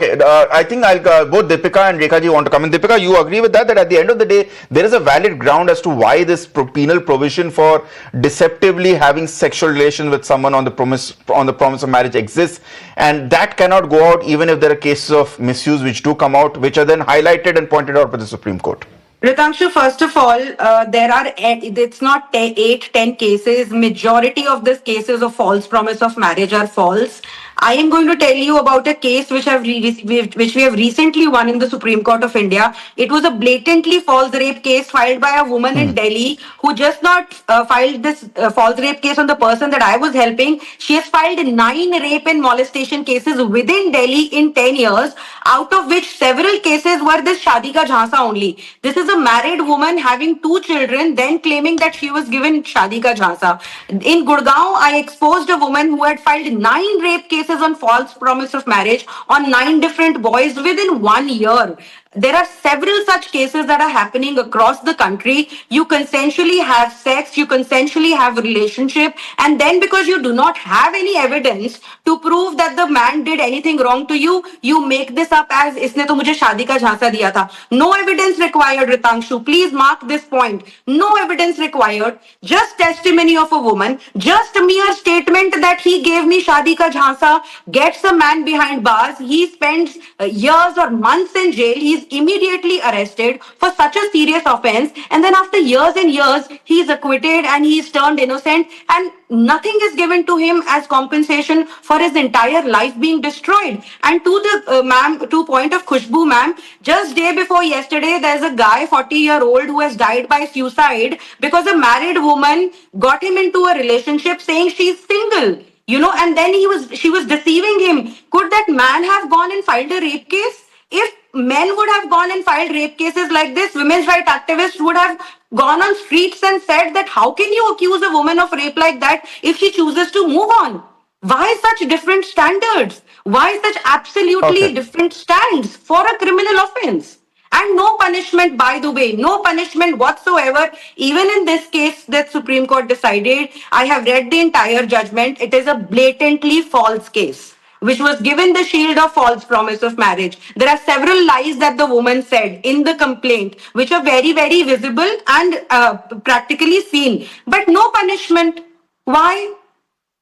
I think both Deepika and Rekha ji want to come in. Deepika, you agree with that at the end of the day, there is a valid ground as to why this penal provision for deceptively having sexual relations with someone on the promise of marriage exists, and that cannot go out even if there are cases of misuse which do come out, which are then highlighted and pointed out by the Supreme Court. Ritangshu, first of all, it's not 10 cases. Majority of these cases of false promise of marriage are false. I am going to tell you about a case which we have recently won in the Supreme Court of India. It was a blatantly false rape case filed by a woman in Delhi who just not filed this false rape case on the person that I was helping. She has filed 9 rape and molestation cases within Delhi in 10 years, out of which several cases were this Shadi Ka Jhansa only. This is a married woman having 2 children, then claiming that she was given Shadi Ka Jhansa. In Gurgaon, I exposed a woman who had filed 9 rape cases on false promise of marriage on 9 different boys within 1 year. There are several such cases that are happening across the country. You consensually have sex, you consensually have a relationship, and then because you do not have any evidence to prove that the man did anything wrong to you, you make this up as इसने तो मुझे शादी का झांसा दिया था. No evidence required, Ritangshu. Please mark this point. No evidence required. Just testimony of a woman. Just a mere statement that he gave me shadi ka jhansa gets a man behind bars. He spends years or months in jail. He is immediately arrested for such a serious offense, and then after years and years he is acquitted and he is turned innocent, and nothing is given to him as compensation for his entire life being destroyed. And to the to point of Khushbu ma'am, just day before yesterday there's a guy 40-year-old who has died by suicide because a married woman got him into a relationship saying she's single, and then she was deceiving him. Could that man have gone and filed a rape case? If men would have gone and filed rape cases like this, women's rights activists would have gone on streets and said that how can you accuse a woman of rape like that if she chooses to move on? Why such different standards? Why such absolutely different stands for a criminal offense? And no punishment, by the way, no punishment whatsoever. Even in this case that Supreme Court decided, I have read the entire judgment. It is a blatantly false case, which was given the shield of false promise of marriage. There are several lies that the woman said in the complaint, which are very, very visible and practically seen. But no punishment. Why?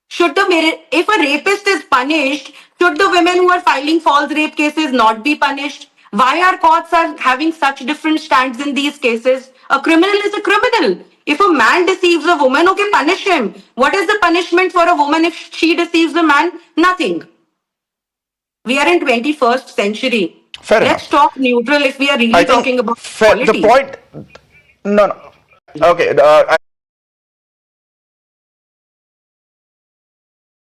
If a rapist is punished, should the women who are filing false rape cases not be punished? Why our courts are having such different stands in these cases? A criminal is a criminal. If a man deceives a woman, okay, punish him. What is the punishment for a woman if she deceives a man? Nothing. We are in 21st century. Fair Let's enough. talk neutral if we are really talking about The point. No. Okay.